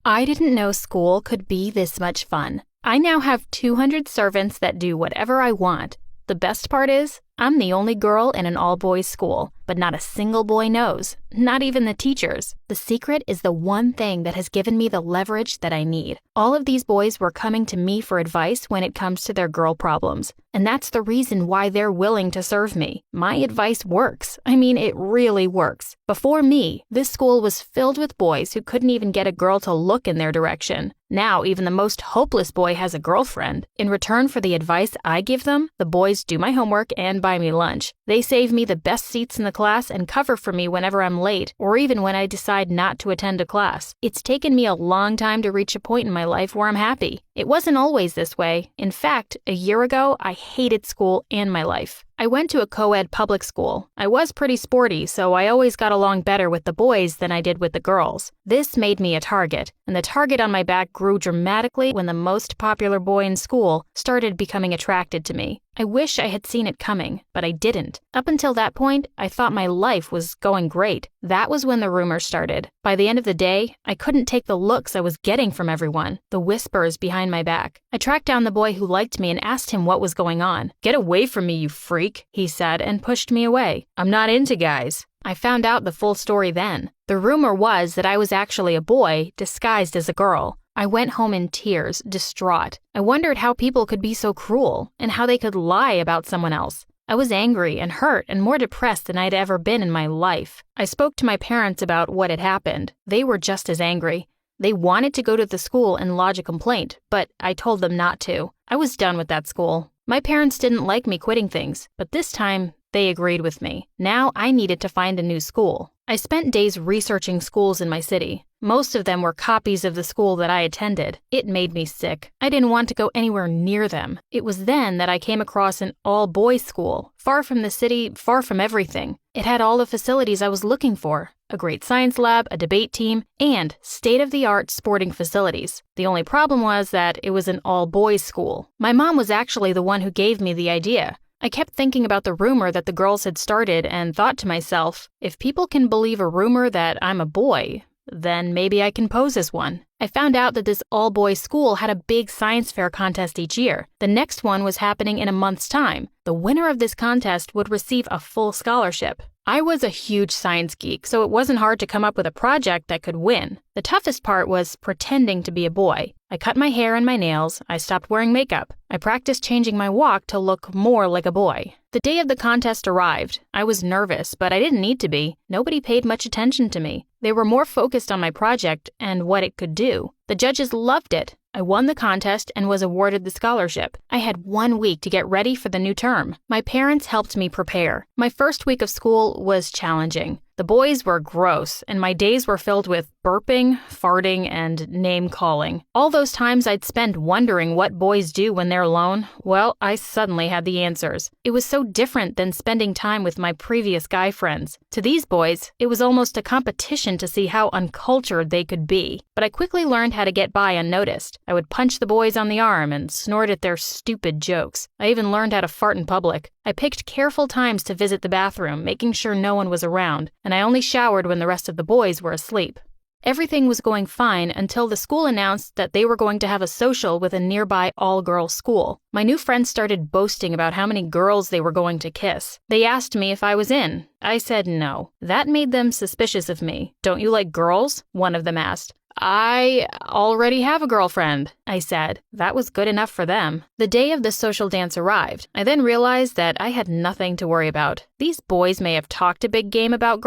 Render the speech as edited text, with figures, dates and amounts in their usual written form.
I didn't know school could be this much fun. I now have 200 servants that do whatever I want. The best part is, I'm the only girl in an all-boys school, but not a single boy knows, not even the teachers. The secret is the one thing that has given me the leverage that I need. All of these boys were coming to me for advice when it comes to their girl problems, and that's the reason why they're willing to serve me. My advice works. I mean, it really works. Before me, this school was filled with boys who couldn't even get a girl to look in their direction. Now, even the most hopeless boy has a girlfriend. In return for the advice I give them, the boys do my homework and buy me lunch. They save me the best seats in the class and cover for me whenever I'm late, or even when I decide not to attend a class. It's taken me a long time to reach a point in my life where I'm happy. It wasn't always this way. In fact, a year ago, I hated school and my life. I went to a co-ed public school. I was pretty sporty, so I always got along better with the boys than I did with the girls. This made me a target, and the target on my back grew dramatically when the most popular boy in school started becoming attracted to me. I wish I had seen it coming, but I didn't. Up until that point, I thought my life was going great. That was when the rumors started. By the end of the day, I couldn't take the looks I was getting from everyone, the whispers behind my back. I tracked down the boy who liked me and asked him what was going on. "Get away from me, you freak," he said, and pushed me away. "I'm not into guys." I found out the full story then. The rumor was that I was actually a boy disguised as a girl. I went home in tears, distraught. I wondered how people could be so cruel and how they could lie about someone else. I was angry and hurt and more depressed than I'd ever been in my life. I spoke to my parents about what had happened. They were just as angry. They wanted to go to the school and lodge a complaint, but I told them not to. I was done with that school. My parents didn't like me quitting things, but this time, they agreed with me. Now I needed to find a new school. I spent days researching schools in my city. Most of them were copies of the school that I attended. It made me sick. I didn't want to go anywhere near them. It was then that I came across an all-boys school, far from the city, far from everything. It had all the facilities I was looking for. A great science lab, a debate team, and state-of-the-art sporting facilities. The only problem was that it was an all-boys school. My mom was actually the one who gave me the idea. I kept thinking about the rumor that the girls had started and thought to myself, if people can believe a rumor that I'm a boy, then maybe I can pose as one. I found out that this all-boys school had a big science fair contest each year. The next one was happening in a month's time. The winner of this contest would receive a full scholarship. I was a huge science geek, so it wasn't hard to come up with a project that could win. The toughest part was pretending to be a boy. I cut my hair and my nails. I stopped wearing makeup. I practiced changing my walk to look more like a boy. The day of the contest arrived. I was nervous, but I didn't need to be. Nobody paid much attention to me. They were more focused on my project and what it could do. The judges loved it. I won the contest and was awarded the scholarship. I had 1 week to get ready for the new term. My parents helped me prepare. My first week of school was challenging. The boys were gross, and my days were filled with burping, farting, and name-calling. All those times I'd spent wondering what boys do when they're alone, well, I suddenly had the answers. It was so different than spending time with my previous guy friends. To these boys, it was almost a competition to see how uncultured they could be. But I quickly learned how to get by unnoticed. I would punch the boys on the arm and snort at their stupid jokes. I even learned how to fart in public. I picked careful times to visit the bathroom, making sure no one was around, and I only showered when the rest of the boys were asleep. Everything was going fine until the school announced that they were going to have a social with a nearby all-girls school. My new friends started boasting about how many girls they were going to kiss. They asked me if I was in. I said no. That made them suspicious of me. "Don't you like girls?" one of them asked. "I already have a girlfriend," I said. That was good enough for them. The day of the social dance arrived. I then realized that I had nothing to worry about. These boys may have talked a big game about girls,